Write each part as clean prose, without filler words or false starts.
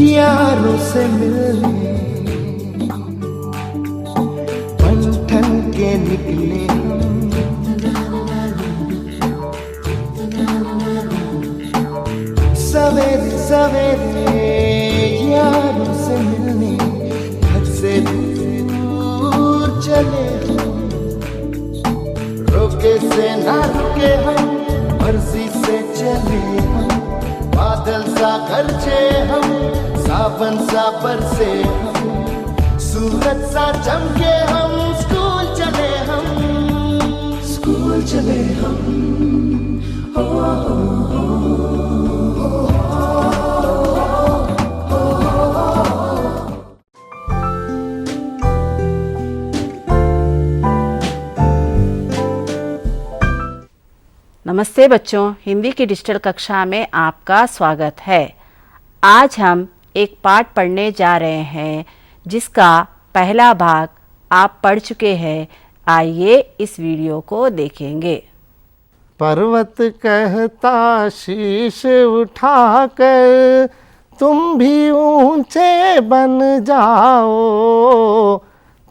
यारों से मिलने बन ठन के निकले हम, सवेरे सवेरे यारों से मिलने घर से दूर चले हम, रोके से ना रुके हम, मर्जी से चले हम, बादल सा गरजे हम, सावन सा बरसे हम, सूरज सा चमके हम, स्कूल चले हम, स्कूल चले हम। नमस्ते बच्चों, हिंदी की डिजिटल कक्षा में आपका स्वागत है। आज हम एक पाठ पढ़ने जा रहे हैं जिसका पहला भाग आप पढ़ चुके हैं। आइए इस वीडियो को देखेंगे। पर्वत कहता शीश उठाकर तुम भी ऊंचे बन जाओ,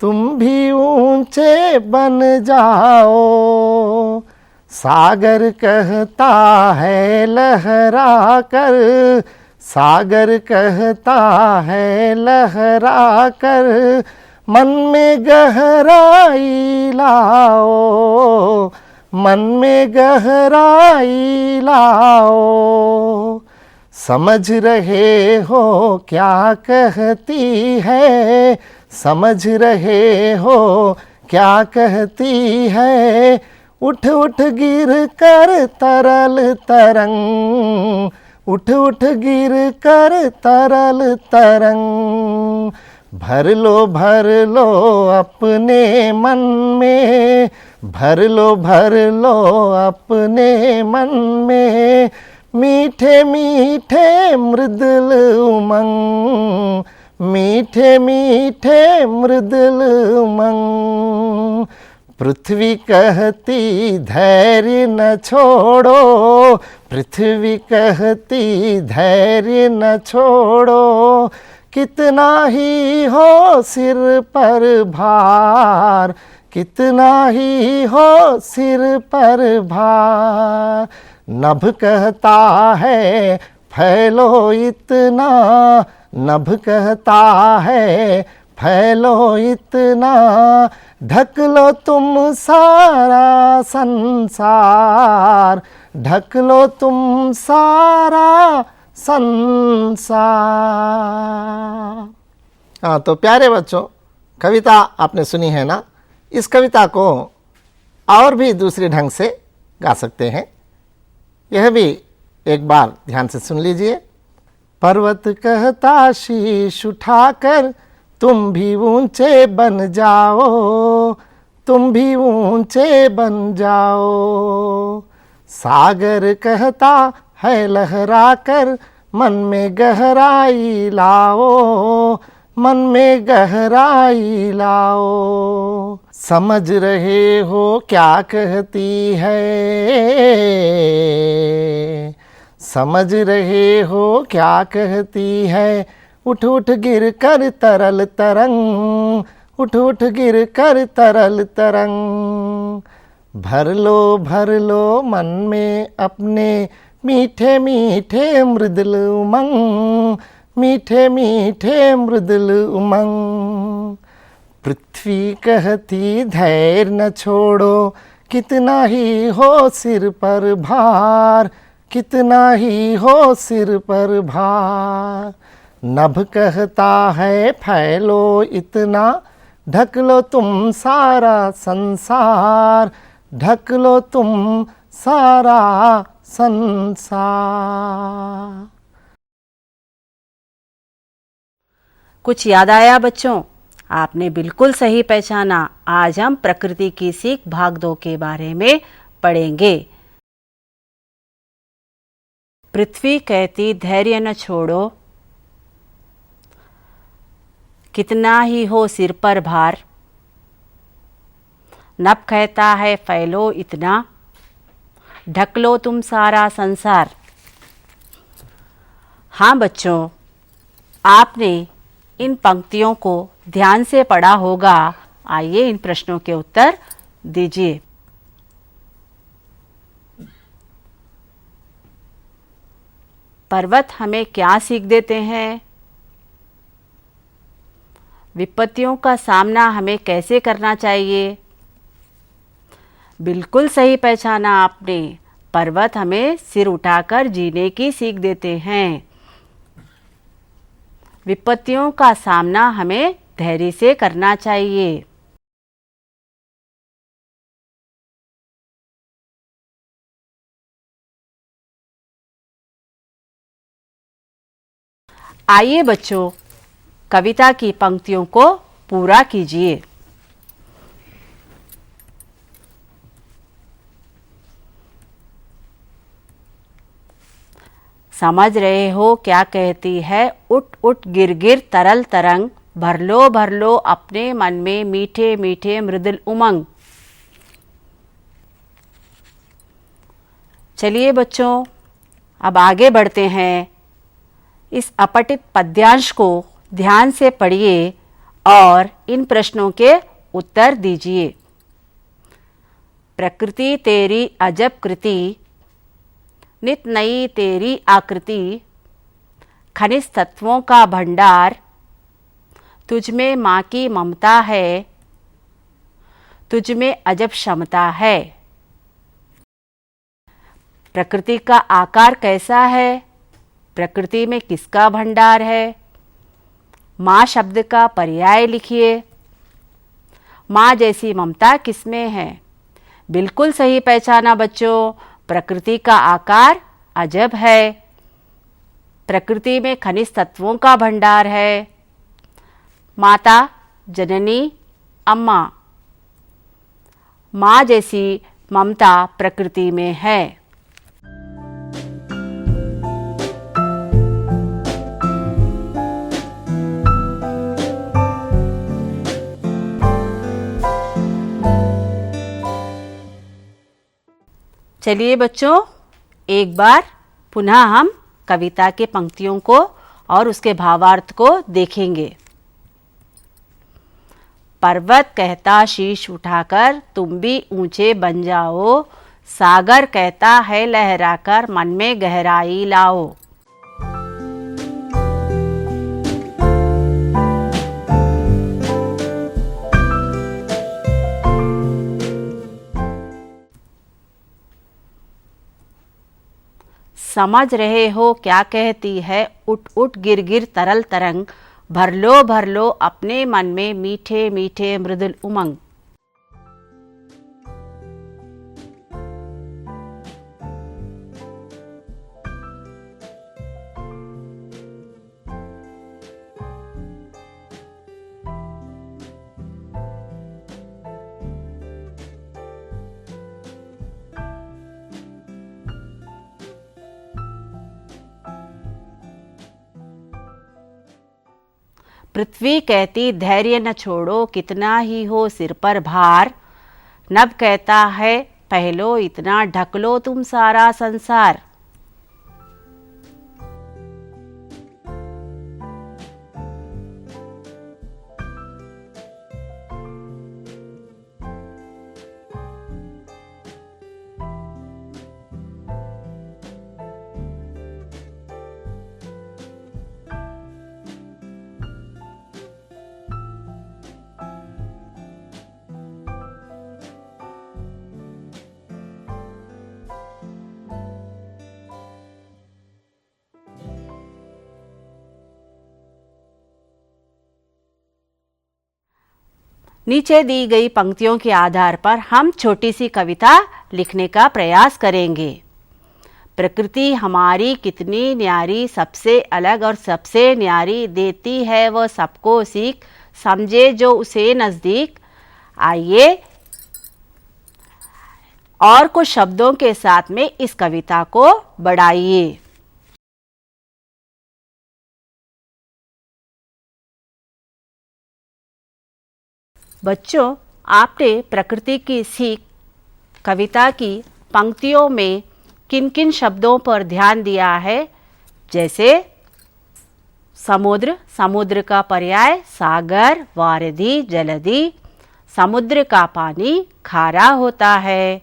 तुम भी ऊंचे बन जाओ। सागर कहता है लहरा कर, सागर कहता है लहरा कर, मन में गहराई लाओ, मन में गहराई लाओ। समझ रहे हो क्या कहती है, समझ रहे हो क्या कहती है। उठ उठ गिर कर तरल तरंग, उठ उठ गिर कर तरल तरंग। भर लो अपने मन में, भर लो अपने मन में, मीठे मीठे मृदुल उमंग, मीठे मीठे मृदुल उमंग। पृथ्वी कहती धैर्य न छोड़ो, पृथ्वी कहती धैर्य न छोड़ो। कितना ही हो सिर पर भार, कितना ही हो सिर पर भार। नभ कहता है फैलो इतना, नभ कहता है फैलो इतना। ढक लो तुम सारा संसार, ढक लो तुम सारा संसार। हाँ तो प्यारे बच्चों, कविता आपने सुनी है ना। इस कविता को और भी दूसरे ढंग से गा सकते हैं, यह भी एक बार ध्यान से सुन लीजिए। पर्वत कहता शीश उठाकर तुम भी ऊंचे बन जाओ, तुम भी ऊंचे बन जाओ। सागर कहता है लहरा कर मन में गहराई लाओ, मन में गहराई लाओ। समझ रहे हो क्या कहती है, समझ रहे हो क्या कहती है। उठ उठ गिर कर तरल तरंग, उठ उठ गिर कर तरल तरंग। भर लो मन में अपने मीठे मीठे मृदुल उमंग, मीठे मीठे मृदुल उमंग। पृथ्वी कहती धैर्य न छोड़ो, कितना ही हो सिर पर भार, कितना ही हो सिर पर भार। नभ कहता है फैलो इतना, ढक लो तुम सारा संसार, ढक लो तुम सारा संसार। कुछ याद आया बच्चों? आपने बिल्कुल सही पहचाना। आज हम प्रकृति की सीख भाग 2 के बारे में पढ़ेंगे। पृथ्वी कहती धैर्य न छोड़ो, कितना ही हो सिर पर भार। नभ कहता है फैलो इतना, ढक लो तुम सारा संसार। हाँ बच्चों, आपने इन पंक्तियों को ध्यान से पढ़ा होगा। आइए इन प्रश्नों के उत्तर दीजिए। पर्वत हमें क्या सीख देते हैं? विपत्तियों का सामना हमें कैसे करना चाहिए? बिल्कुल सही पहचाना आपने। पर्वत हमें सिर उठाकर जीने की सीख देते हैं। विपत्तियों का सामना हमें धैर्य से करना चाहिए। आइए बच्चों, कविता की पंक्तियों को पूरा कीजिए। समझ रहे हो क्या कहती है? उठ उठ गिर गिर तरल तरंग, भर लो अपने मन में मीठे मीठे मृदुल उमंग। चलिए बच्चों, अब आगे बढ़ते हैं। इस अपठित पद्यांश को ध्यान से पढ़िए और इन प्रश्नों के उत्तर दीजिए। प्रकृति तेरी अजब कृति, नित नई तेरी आकृति, खनिज तत्वों का भंडार, तुझ में माँ की ममता है, तुझ में अजब क्षमता है। प्रकृति का आकार कैसा है? प्रकृति में किसका भंडार है? माँ शब्द का पर्याय लिखिए। माँ जैसी ममता किसमें है? बिल्कुल सही पहचाना बच्चों। प्रकृति का आकार अजब है। प्रकृति में खनिज तत्वों का भंडार है। माता, जननी, अम्मा। माँ जैसी ममता प्रकृति में है। चलिए बच्चों, एक बार पुनः हम कविता के पंक्तियों को और उसके भावार्थ को देखेंगे। पर्वत कहता शीश उठाकर तुम भी ऊंचे बन जाओ, सागर कहता है लहराकर मन में गहराई लाओ। समझ रहे हो क्या कहती है? उठ उठ गिर गिर तरल तरंग, भर लो अपने मन में मीठे मीठे मृदुल उमंग। पृथ्वी कहती धैर्य न छोड़ो, कितना ही हो सिर पर भार। नभ कहता है पहलो इतना ढक लो तुम सारा संसार। नीचे दी गई पंक्तियों के आधार पर हम छोटी सी कविता लिखने का प्रयास करेंगे। प्रकृति हमारी कितनी न्यारी, सबसे अलग और सबसे न्यारी, देती है वह सबको सीख, समझे जो उसे नज़दीक। आइए और कुछ शब्दों के साथ में इस कविता को बढ़ाइए। बच्चों, आपने प्रकृति की सीख कविता की पंक्तियों में किन किन शब्दों पर ध्यान दिया है? जैसे समुद्र, समुद्र का पर्याय सागर, वारिधि, जलधि। समुद्र का पानी खारा होता है।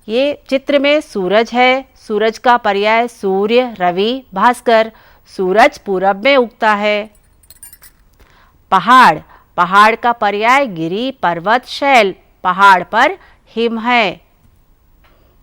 ये चित्र में सूरज है, सूरज का पर्याय सूर्य, रवि, भास्कर। सूरज पूरब में उगता है। पहाड़, पहाड़ का पर्याय गिरी, पर्वत, शैल। पहाड़ पर हिम है।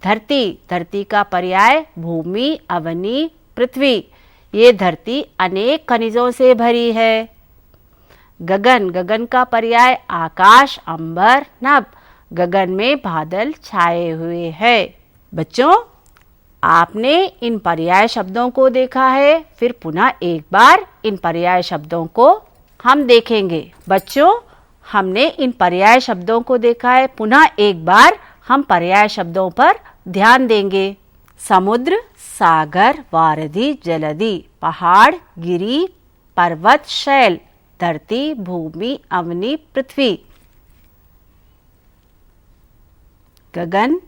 धरती, धरती का पर्याय भूमि, अवनी, पृथ्वी। ये धरती अनेक खनिजों से भरी है। गगन, गगन का पर्याय आकाश, अंबर, नभ। गगन में बादल छाए हुए हैं। बच्चों, आपने इन पर्याय शब्दों को देखा है। फिर पुनः एक बार इन पर्याय शब्दों को हम देखेंगे। बच्चों, हमने इन पर्याय शब्दों को देखा है। पुनः एक बार हम पर्याय शब्दों पर ध्यान देंगे। समुद्र, सागर, वारिधि, जलधि। पहाड़, गिरी, पर्वत, शैल। धरती, भूमि, अवनी, पृथ्वी। गगन,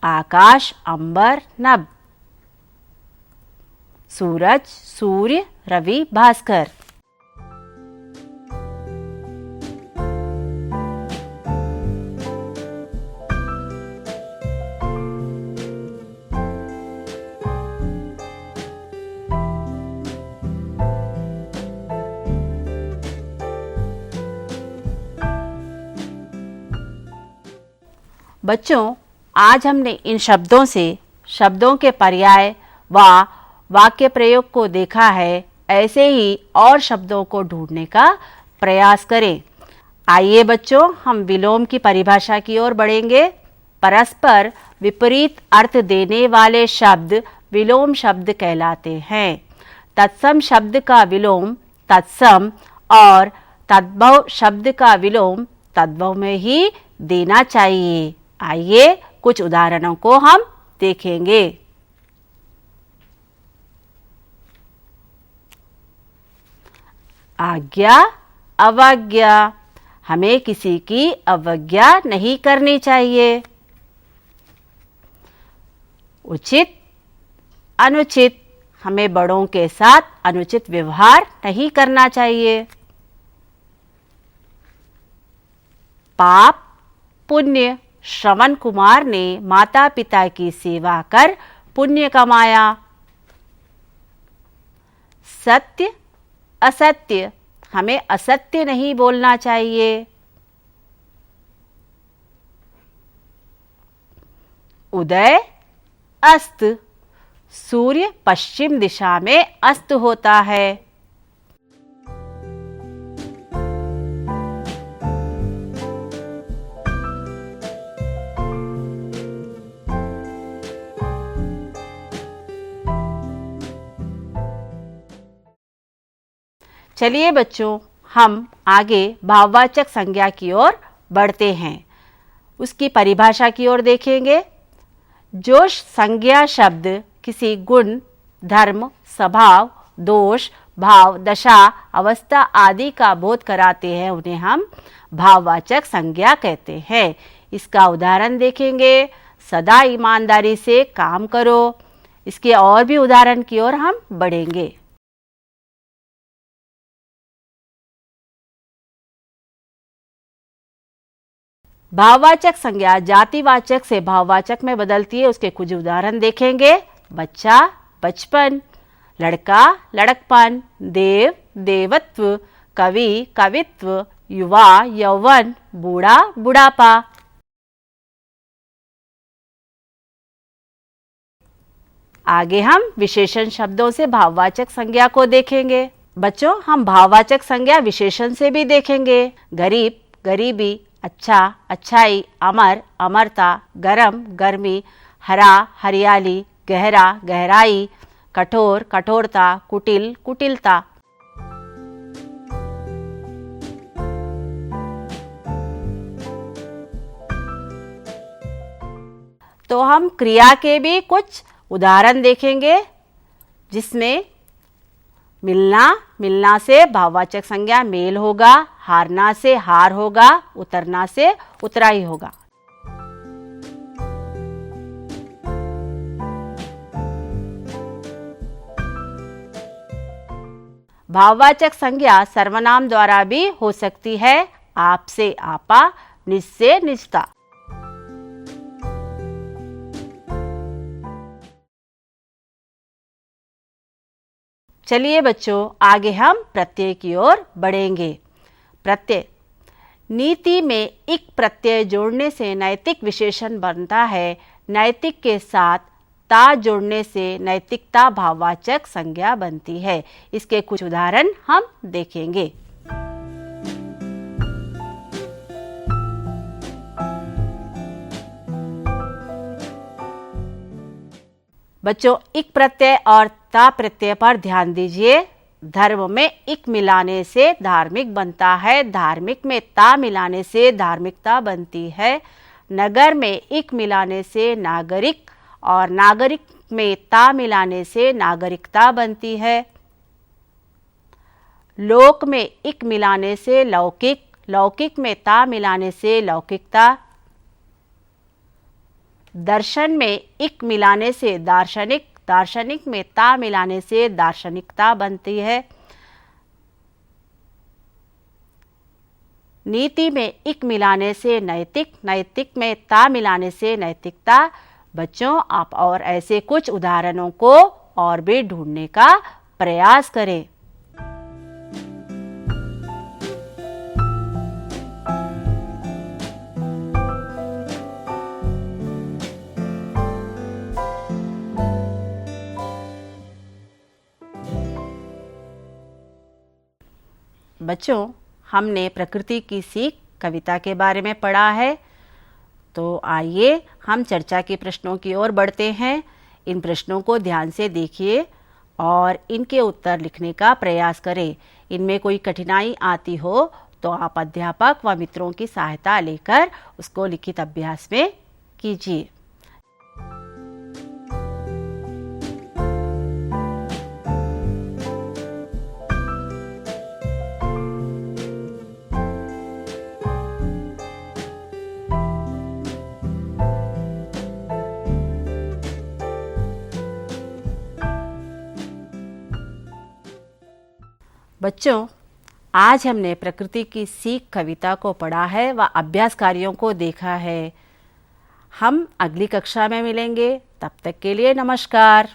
आकाश, अंबर, नभ। सूरज, सूर्य, रवि, भास्कर। बच्चों, आज हमने इन शब्दों से शब्दों के पर्याय व वाक्य प्रयोग को देखा है। ऐसे ही और शब्दों को ढूंढने का प्रयास करें। आइए बच्चों, हम विलोम की परिभाषा की ओर बढ़ेंगे। परस्पर विपरीत अर्थ देने वाले शब्द विलोम शब्द कहलाते हैं। तत्सम शब्द का विलोम तत्सम और तद्भव शब्द का विलोम तद्भव में ही देना चाहिए। आइए कुछ उदाहरणों को हम देखेंगे। आज्ञा, अवज्ञा। हमें किसी की अवज्ञा नहीं करनी चाहिए। उचित, अनुचित। हमें बड़ों के साथ अनुचित व्यवहार नहीं करना चाहिए। पाप, पुण्य। श्रवण कुमार ने माता पिता की सेवा कर पुण्य कमाया। सत्य, असत्य। हमें असत्य नहीं बोलना चाहिए। उदय, अस्त। सूर्य पश्चिम दिशा में अस्त होता है। चलिए बच्चों, हम आगे भाववाचक संज्ञा की ओर बढ़ते हैं। उसकी परिभाषा की ओर देखेंगे। जो संज्ञा शब्द किसी गुण, धर्म, स्वभाव, दोष, भाव, दशा, अवस्था आदि का बोध कराते हैं, उन्हें हम भाववाचक संज्ञा कहते हैं। इसका उदाहरण देखेंगे। सदा ईमानदारी से काम करो। इसके और भी उदाहरण की ओर हम बढ़ेंगे। भाववाचक संज्ञा जातिवाचक से भाववाचक में बदलती है। उसके कुछ उदाहरण देखेंगे। बच्चा, बचपन। लड़का, लड़कपन। देव, देवत्व। कवि, कवित्व। युवा, यौवन। बूढ़ा, बुढ़ापा। आगे हम विशेषण शब्दों से भाववाचक संज्ञा को देखेंगे। बच्चों, हम भाववाचक संज्ञा विशेषण से भी देखेंगे। गरीब, गरीबी। अच्छा, अच्छाई। अमर, अमरता। गरम, गर्मी। हरा, हरियाली। गहरा, गहराई। कठोर, कठोरता। कुटिल, कुटिलता। तो हम क्रिया के भी कुछ उदाहरण देखेंगे, जिसमें मिलना, मिलना से भाववाचक संज्ञा मेल होगा। हारना से हार होगा। उतरना से उतराई होगा। भाववाचक संज्ञा सर्वनाम द्वारा भी हो सकती है। आप से आपा, निज से निजता। चलिए बच्चों, आगे हम प्रत्यय की ओर बढ़ेंगे। प्रत्यय। नीति में इक प्रत्यय जोड़ने से नैतिक विशेषण बनता है। नैतिक के साथ ता जोड़ने से नैतिकता भाववाचक संज्ञा बनती है। इसके कुछ उदाहरण हम देखेंगे। बच्चों, इक प्रत्यय और ता प्रत्यय पर ध्यान दीजिए। धर्म में इक मिलाने से धार्मिक बनता है। धार्मिक में ता मिलाने से धार्मिकता बनती है। नगर में इक मिलाने से नागरिक और नागरिक में ता मिलाने से नागरिकता बनती है। लोक में इक मिलाने से लौकिक, लौकिक में ता मिलाने से लौकिकता। दर्शन में इक मिलाने से दार्शनिक, दार्शनिक में ता मिलाने से दार्शनिकता बनती है। नीति में इक मिलाने से नैतिक, नैतिक में ता मिलाने से नैतिकता। बच्चों, आप और ऐसे कुछ उदाहरणों को और भी ढूंढने का प्रयास करें। बच्चों, हमने प्रकृति की सीख कविता के बारे में पढ़ा है। तो आइए हम चर्चा के प्रश्नों की ओर बढ़ते हैं। इन प्रश्नों को ध्यान से देखिए और इनके उत्तर लिखने का प्रयास करें। इनमें कोई कठिनाई आती हो तो आप अध्यापक व मित्रों की सहायता लेकर उसको लिखित अभ्यास में कीजिए। बच्चों, आज हमने प्रकृति की सीख कविता को पढ़ा है व अभ्यास कार्यों को देखा है। हम अगली कक्षा में मिलेंगे। तब तक के लिए नमस्कार।